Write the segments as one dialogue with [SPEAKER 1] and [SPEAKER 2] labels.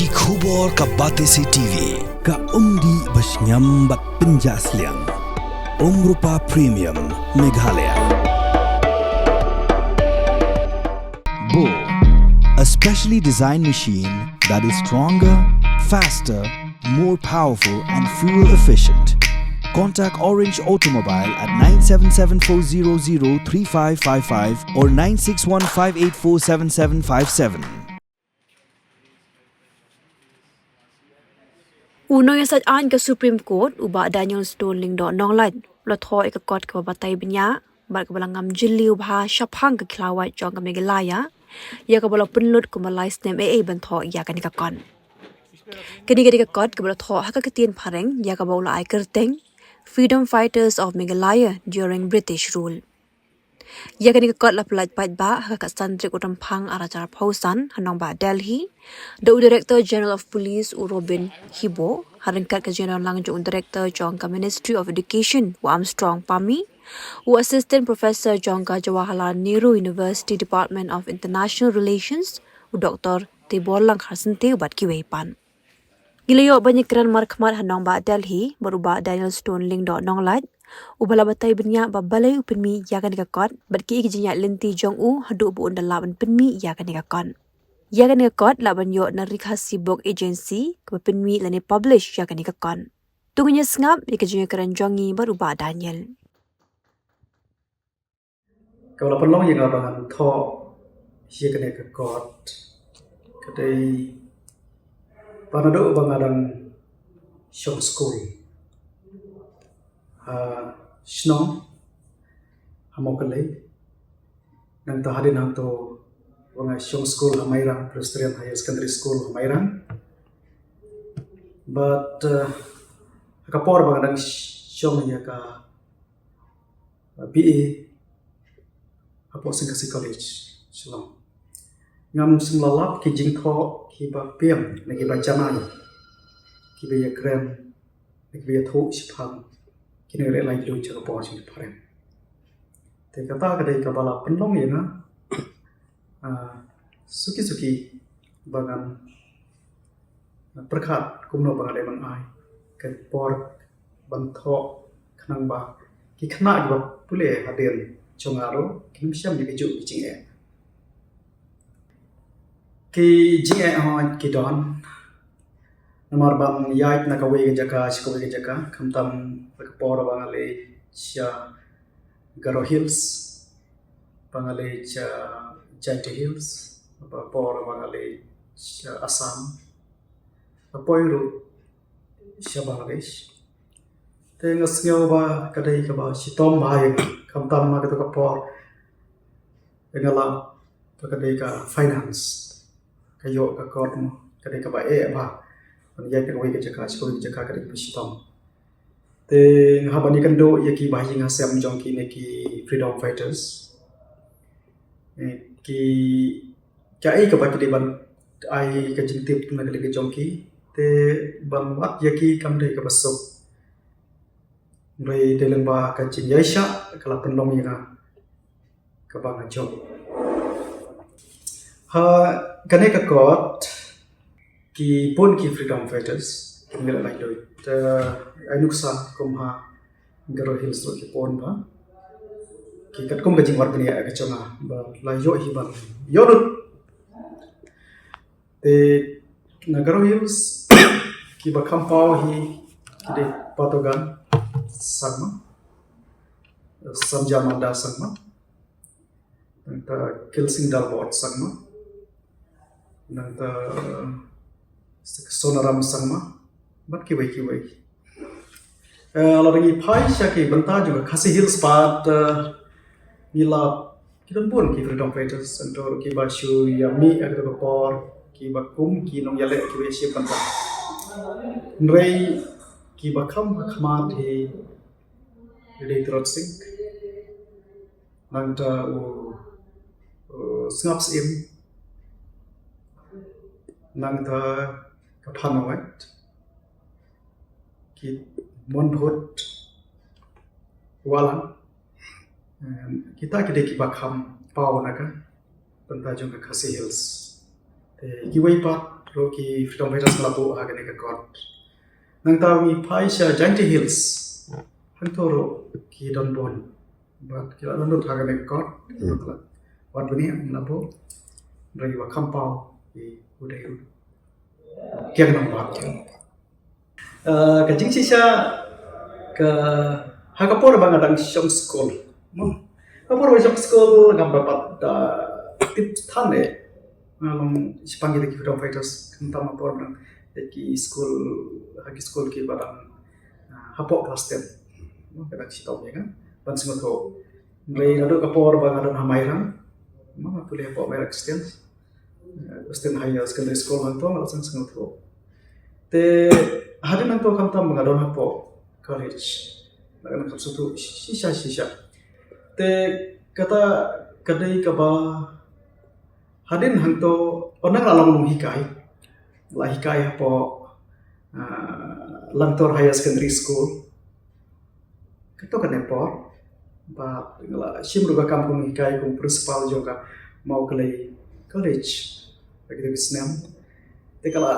[SPEAKER 1] Ki khubor ka Batese TV.
[SPEAKER 2] Ka umdi basnyambak penjasliang. Rupa Premium Meghalaya. Bo, a specially designed machine that is stronger, faster, more powerful and fuel efficient. Contact Orange Automobile at 977-400-3555 or 961-584-7757.
[SPEAKER 3] Uno yang sajaan ke Supreme Court ubah Daniel Stone ling do nong lan lo thoi ke court ke batai benya bar ke balangam jiliu bha shaphang ke klawat jong ke Meghalaya ya ke bala penlut ke malai stem ban tho ya kan ka kon kini ke court ke bala tho ha ka ketien phareng ya ke bala ai kerteng freedom fighters of Meghalaya during British rule ya kan ka court la pelat pat ba ha ka santri utam phang arajar phausan hanong ba Delhi the Director General of Police Robin Hibo harangkat ke General Langjung Director Jongka Ministry of Education Armstrong Pami Assistant Professor Jongka Jawaharlal Nehru University Department of International Relations Dr. Tiborlang Harsante ubat kiwepan Gilayo banyak keran markmat hanong ba Delhi berubah Daniel Stone ling do nonglat ubala batai benya babalai upenmi yakan dikakot berki ikijinya linti jong u hadu bu undalaban penmi yakan dikakon yakan dikakot laban yo na rikhasi book agency ke penmi lani publish yakan dikakon tunggunya sengap ikijinya keran jongi berubah Daniel
[SPEAKER 4] kalau penolong yang abangan tho yakan dikakot kadai panado bangadang shop school Shnong Hamokalay nang tahadin ang to mga shong school Hamairang Presbyterian Higher Secondary School Hamairang but kapor bangadang shong ya ka BA Apo Singkasi College Shalom ngam sumlalap ki jingtho ki ba piam na ki ba jamai ki ba yakrem ki ba tho sipang kini rela hidup cara pos ini parem. Tapi kata kadai kabala penolong ya na, suki bangan perkat kumno bangan deman ai, ke por bantok kenang ba, ki kena juga pulih hadir congaro, kini siam di kejuk ki jinge ki don. Nomor bang yait nak away ke jaka, sikowe ke jaka, kamtam berkepor bangale cia Garo Hills, bangale cia Jainti Hills, berkepor bangale cia Assam, berpoiru cia Bangladesh. Tengas ngau ba kadai ke ba sitom bahaya, kamtam mak tu kepor, engala kadai ke finance, kayo ke kormo, kadai ke ba ba. Yang kena wajib jaga, sekolah jaga kadang bersitong. Te habani kendo yaki bahaya ngasam jongki neki freedom fighters. Ki cai kepada deban ai kejintip nak lagi jongki. Te ban wat yaki kamdai kebasuk. Rai dalam bah kajin yaisha kalau penolong yang kebang jong. Kene kekot. Ki pun ki freedom fighters ngel lai doi anuksa kumha Garo Hills ro ki pon ba ki kat kum gajing war bnia ka chonga ba la yo hi ban yorut te na Garo Hills ki ba kampau hi de patogan sama samjamanda sama nanta kilsing dalbot sama nanta sonaram sama bat kiwai lagi pai syaki benta juga kasih hills part gila kita pun ki freedom fighters untuk ki bashu yami agak berpor ki bakum ki nong yale ki wesi benta nrei ki bakam khamat he jadi terus sing nanta snaps im nanta kapanawat ki monbut walang kita kede ki bakam pau naga pentajung ke Khasi Hills ki wai pat ro ki freedom fighters ngelapu ha gane ka god nang taw mi phai sha Giant Hills hang thoro ki don bon bat kila don ha gane ka god wat bani ngelapu rai wa kampau di udai ru kian nang ba ka jing sisa ka hakapor bang adang shong school kapor wa shong school ngam dapat tip thane ngalong sipanggil ki freedom fighters kentama por bang ki school ki barang hapok pastel kadang sitau ya kan ban singoto ngai nado kapor bang adon hamairang ma kuliah hapok mai Kristen higher secondary school man to langsung singoto te hadin nang to kantam bang adon hapok college lagan kapsutu sisa te kata kadai kaba hadin hangto onang alam hikai la hikai po Langtor Higher Secondary School kato kanepor ba ngala simruga kampung hikai kung principal juga mau kelai college begitu bisnem te kala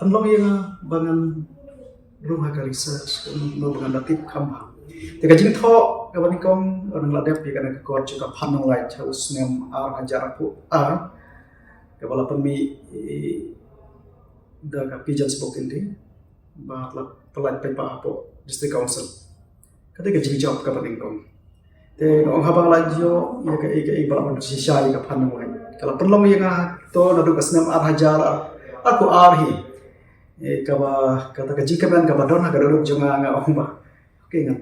[SPEAKER 4] penlong yang bangan rumah ka research no bangan datip kamba te kajing tho kaban kong orang ladep ya kana ko juga panong lai chaus nem hajar pu kabala pemi da ka pigeons spoken di ba la pelan pepa po district council kata kajing job kaban kong te ong habang lajyo ya ka bala sisa ka panong lai kala penlong yang to nadu kasnem hajar aku arhi kaba kata kajing kaban kabadon ha kadorok jonga nga omba oke ngan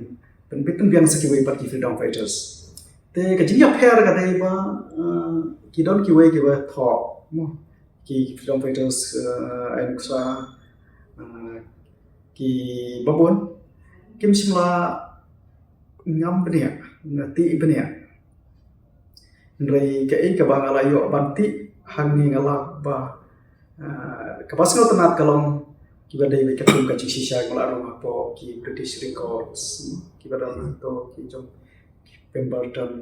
[SPEAKER 4] penpitung biang sekiway parti freedom fighters te kajing ya pair ka dai ba kidon kiway kiwa tho mo ki freedom fighters ai nuksa ki babon kim simla ngam benia ngati benia ndrai ka ka bangala yo banti hangi ngala ba kapasno tanat kalong kiba dai me katum ka sisa ngala ro apo ki British records kiba dam to ki jong Pemberton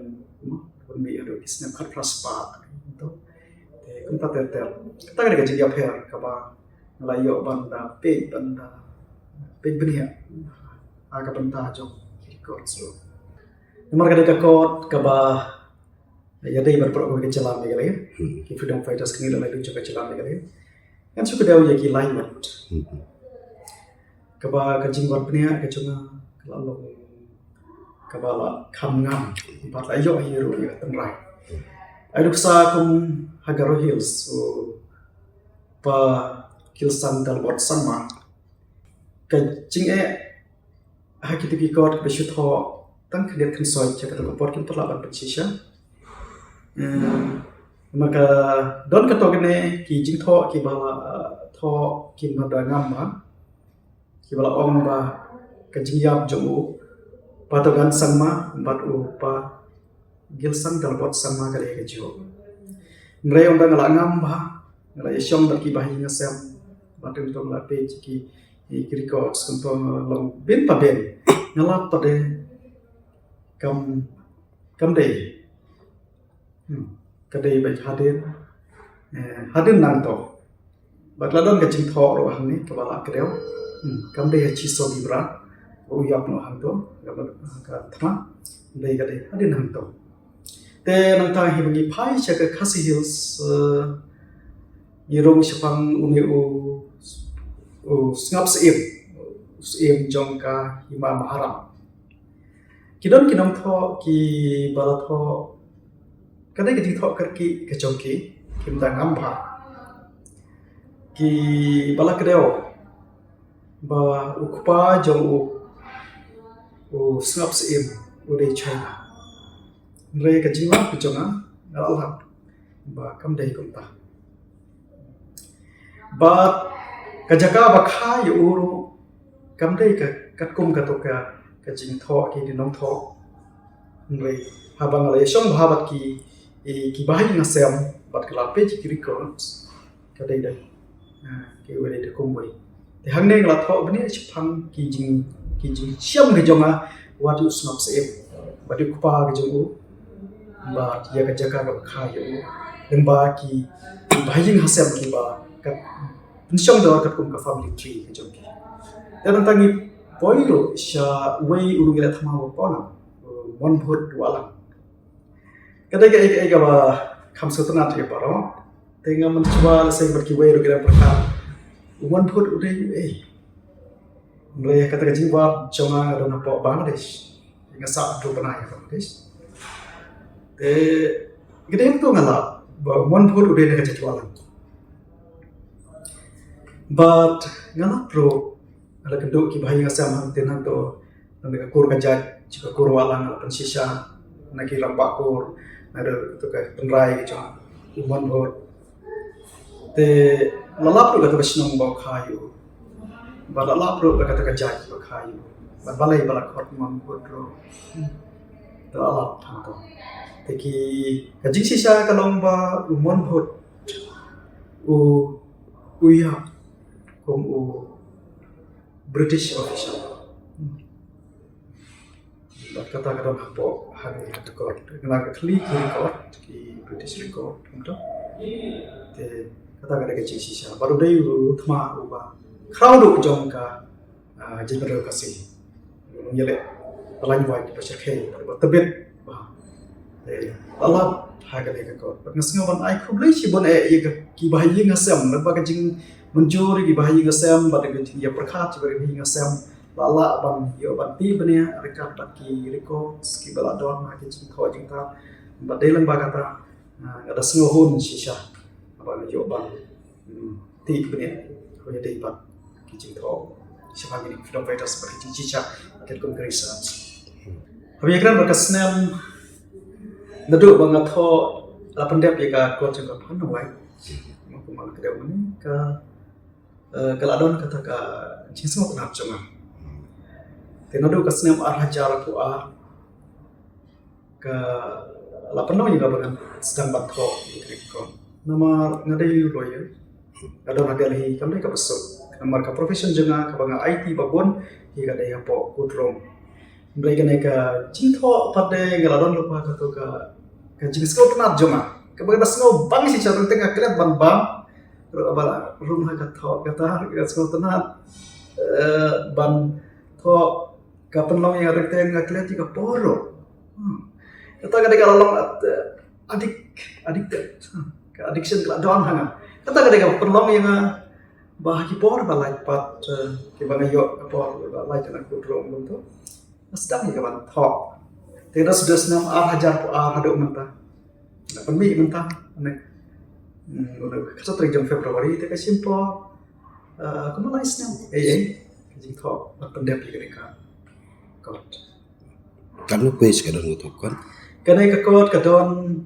[SPEAKER 4] pun bi ado kisna khat praspa to te kunta ter kata ka jadi affair kaba ngalayo banda pe benia aga banda jong records ro nomor ka kot kaba ya dai berpro ke jalan me gale ki freedom fighters kini lamai du ke jalan me gale kan suka daw ya ki alignment kaba kajing wat pnia ke chunga lalu kabala khamngam bat ayo hero ya tenrai aduk sa kum Hagaro Hills pa kilsan dal bot sama kajing hakiti ki kot be shut ho tang khliat khan soi cha ka bot kim tla ban pachisha maka don ka to gene ki jing tho ki bala tho ki madangam ma ki bala om ba kajing yap jomu patogan sama bat upa gilsan dalbot sama kare ke jo mre onda ngala ngam ba ngala isyong dal ki bahi ngasem batem to la pe ki records konto long ben pa ben ngala pade kam dei kadai bai hadin nang to batladon ke jing tho ro hang ni kabala kreu kam dei chi so bibra o yap no hang to ka thma dei ka dei hadin hang to te nang ta hi bagi phai cha ka Khasi Hills yirong sipang umi ngap sim jong ka hima maharam kidon kinam tho ki bala tho kadai ke jing tho kar ki ke chongki kim da ngam bha ki bala kreo ba ukpa jong ngap sim udai China re ka jiwa pichonga ngalap ba kam dai kumta ba kajaka ba kha yu kam dai ka katkum ka to ka jing tho ki dinong tho re habang le shong bhabat ki bahi ngasem bat kala pe ki records ka dai dai ki wele de kumboi te hang nei la tho bani chphang ki jing siam ke jonga watu snap se ba di kupa ke jongu ba ya ka jaka ba kha yu lengba ki bahing hasem ki ba kat pensyong dor kat kum ka family tree ke jom ki dan tangi poiro sha wei uru gila thama bo pona mon bhut walang kadai ga ba kham sutna te paro tenga man chwa sai bar ki wei uru gila perka mon bhut udai mulai kata jiwa jonga dona po Bangladesh inga sa tu banai Bangladesh gede tu ngala mon bhut udai ne ka walang but ngala pro ala kedok ki bahaya sam han tenan to nang kur kajat jika kur walang ala pensisa naki rampak kur ada tu ka penrai jo mon bhut te lalap tu kata basnong bau khayu balala pro kata kajat bau khayu balai balak hot mon bhut ro to ala thanto te ki kajing sisa kalong ba mon bhut uya kom British official. Kata hapo hari record. Kena klik record ki British record untuk. Te kata ke sisa. Baru dai thma uba. Crowd jong ka general kasih. Yele lain white pasal khay. Tabet ba. Te Allah haga ke record. Ngasngawan ai khublai si bon ki bahayi ngasam ba ka jing menjuri di bahaya ngasam pada genting ya perkat sebagai bahaya ngasam lala bang yo banti benia rekat baki record ski baladon ma ke cing kau jingta badelang bagata ada sengohun sisa apa yo bang ti benia ko ya dei bat ke cing kau siapa ni freedom fighters baki cing cica ke research habis kan berkesnam nadu bangat ho lapendep ya ka ko cing kau panwai aku malah kedau ni ka keladon kata ka jinsu kenap cuma tenado kasnem arhajar ku ka lapano juga bagan sedang batho ikon nama ngadai lawyer adon adalhi kamne ka besok namar ka profession jenga ka banga IT babon higa dai po kudrom mulai gane ka jintho pade galadon lupa ka to ka jinsu kenap cuma ka bagas ngau bang si charung tengah kelat bang abala rumah kata semua tenat ban to kapan long yang rekte ngaklet juga poro kata kadang long addiction ke doang hanga kata kadang penlong yang bahagi por balai pat ke bang yo por balai kana kudrong buntu sedang ya ban to tidak sudah senam hajar hado mentah penmi mentah kata terjun Februari itu kan simple, kamu lain senang, jadi kau pendap di mereka, kau.
[SPEAKER 1] Kamu page kadang itu kan?
[SPEAKER 4] Karena kau kadang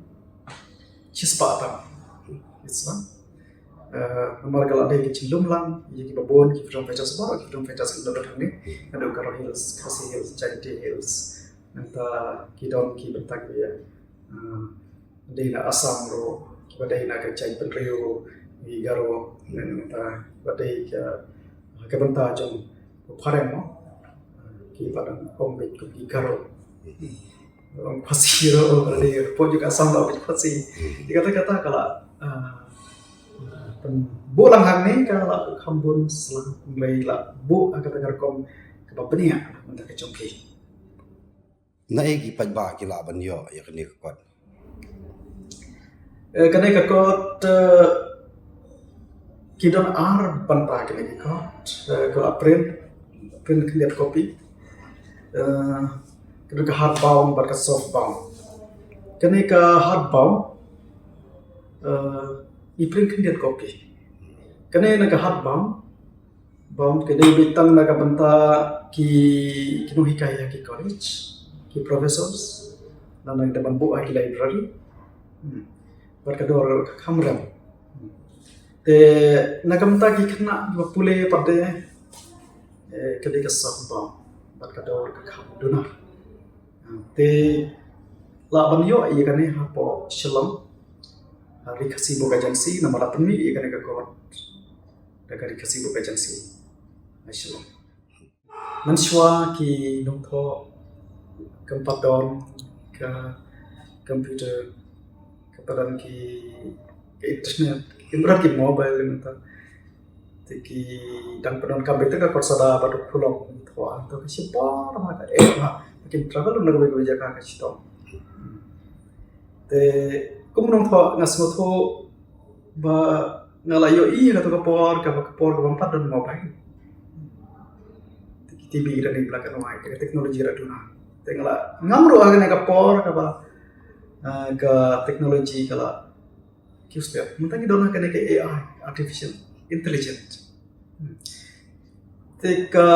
[SPEAKER 4] cispa Islam. Nomor kalau ada yang cilum lang, jadi babon, kita baca sebarang, kita baca seluruh ni, ada Garo Hills, Khasi Hills, Jainti Hills, nanti kita bentak dia, di Assam ro. Badai nak cai penrio di Garo nenta badai ke benta jom pareng mo ki padang kombek ki Garo orang pasiro badai po juga sama pasi dikata-kata kalau bolang hang ni kalau kambun selang mulai la bu kata garkom ke babenia untuk ke jongki
[SPEAKER 1] Na egi pajba ki laban yo ya kini kot.
[SPEAKER 4] Karena kakot kidon panta kini kakot kalau print lihat kopi kedua ke hardbound bar ke softbound karena ke hardbound print lihat kopi karena ke hardbound kedua bitang naga banta ki hikaya ki college ki professors dan naga depan buku ki library berkedor kamram te nagamta ki kena pule pada kedai kesahba berkedor kamduna te la banyo iya kane hapo shalom hari kasi boga jansi nama lapni iya kane kakot dari kasi boga jansi shalom manswa ki nongtho keempat don ke komputer kepada ke internet ki mobile minta ki dan penon kam itu ka korsada badu pulong to to ki siapa nama ka makin travel na go jaka ka sito te kumnong tho ngasmo tho ba ngalayo ka to ka por ka bampat dan mobile TV dan di belakang rumah ke teknologi raduna tengala ngamru agane ka por ka ba ke teknologi kala kiusnya mentang dona kene ke AI artificial intelligence teka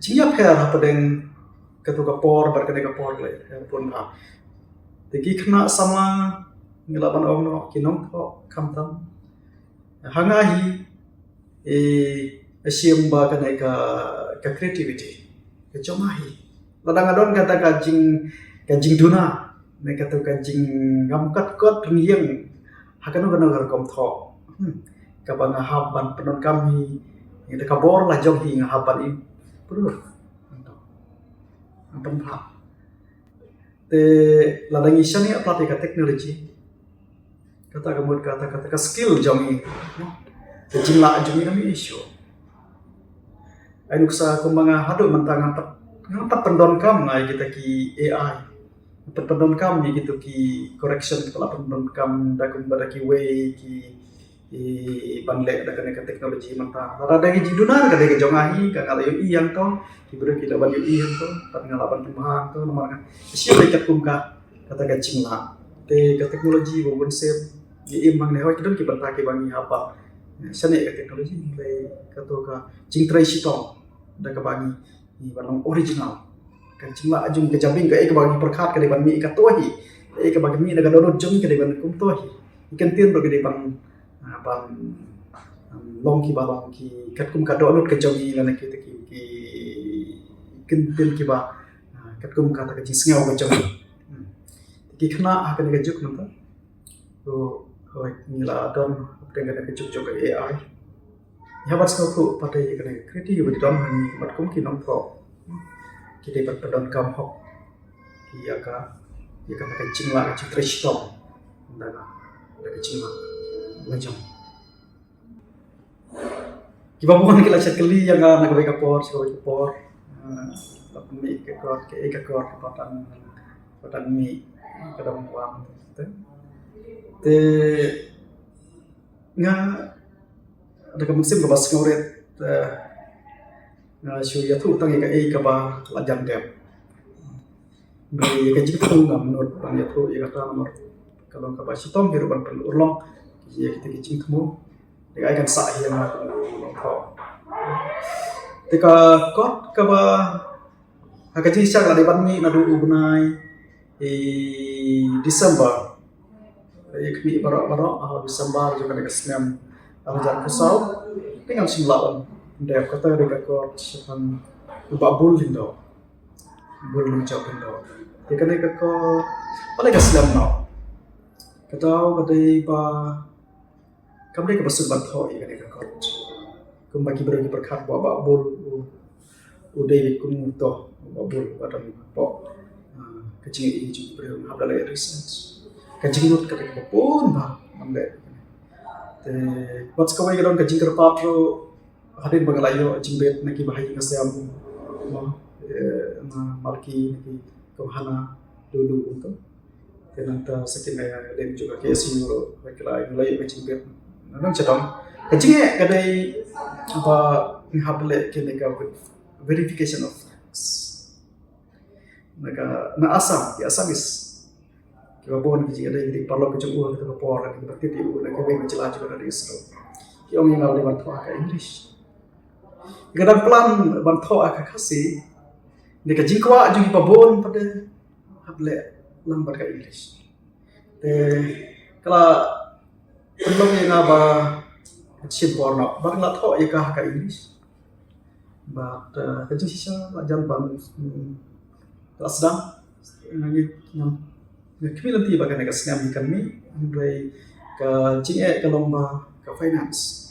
[SPEAKER 4] jinya per apa deng ketuka por berkene ka por le pun ha teki kena sama ngelaban omno kinong ko kamtam hangahi asiem ba kene ka creativity ke comahi ladang-adon kata kajing duna ne kata kajing ngamkat kot rieng hakano kana kom tho kabang haban penon kami ida kabor lah jong hi haban i perlu ampan pha te ladang isan ni aplat ka teknologi kata ka skill jong i kajing la jong i kami isu ai nuksa kumanga hadu mentang ngapat pendon kam ngai kita ki AI pendon kam ni gitu ki correction kala pendon kam da kum bada ki way ki banlek da kana teknologi mentang rada gi jidunan ka de jongahi ka kala yo iyang to ki bro ki laban yo iyang to pat ngalaban tumang to nomor kan siu dekat kum ka kata ka cingla te ka teknologi bo bon sep ni imang ne hoy kidon ki banta ki bangi apa sane ka teknologi le ka to ka cingtrai sitong da ka bangi ni barang original kan cuma ajung ke jambing ke bagi perkat ke depan mi ka tohi ke bagi mi daga dodot jom ke depan kum tohi ikan tin ro ke depan apa long ki balong ki kat kum ka dodot ke jomi lana ki ikan tin ki ba kat kum ka ta ke jisngau ke jomi ki khna akan ke juk nanta to hoi nila don dengan ke juk ke AI ya bas ko pu patai ke kreatif di dom hani mat kum ki nom pro kita dapat pedon kam hok ya ka kencing lah kecing tristong daga kecing lah lajong kiba bukan kita chat kali yang nak baik kapor mi ke kor patan mi kadang wang te nga ada musim berbas ngoret syuya tu tangi ka ba lajang dep beri ka jitu ngam menurut bang ya tu ya kata nomor kalau ka ba sitom biru ban perlu urlong ya kita kicing temu dia akan sa yang ko tika kot ka ba ka ji sak la de ban mi na du ubnai Desember ikmi bara Desember juga ka snam arajar kusau dengan simlawan dia kata dia ko sipan babul lindo bul mencap lindo dia kena ko paling kaslam no katau kadai ba kamre ke basut banto ya kena ko kumbaki beri berkat ba babul udai kum to babul badan po kecing ini juga beri habla research kecing nut kata pun ba amle te what's kawai gadon kecing kerpatro hadir bangalayo jimbet naki bahaya kasam marki naki kohana dulu untuk tenanta sakin dan juga KSU bakila mulai jimbet nanang cetong kecing kadai apa ngable kene ka verification of facts naga na asam ya asamis kibabon kecing kadai di parlo kecing kita por di berarti di naga we mencela juga dari Israel yang ngalih bantu ka English kadang pelan bantu akak kasih ni ka jingkwa jungi babon pada hable lambat ka English kala belum yang apa simporno bangla tho ya ka English but kajing sisa lajan ban kelas sedang yang kemilan tiba kan ka snam ikan mi andai ka jinge ka lomba ka finance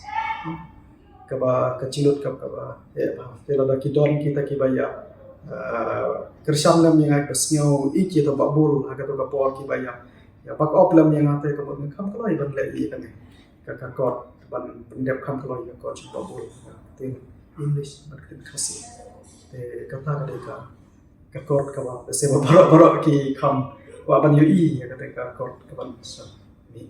[SPEAKER 4] kaba kecilut kaba ya ba tela da kidon kita kibaya Kersham lam yang ai pesngau iki to babul aga to kapor ki baya ya bak op lam yang ate ko mun kham kaloi ban le i kan ka kot ban pendep kham kaloi ka kot babul tin English berkin khasi te kata ka kot ka ba se ba barok ki kham wa ban yu i ka te ka kot ka ban sa ni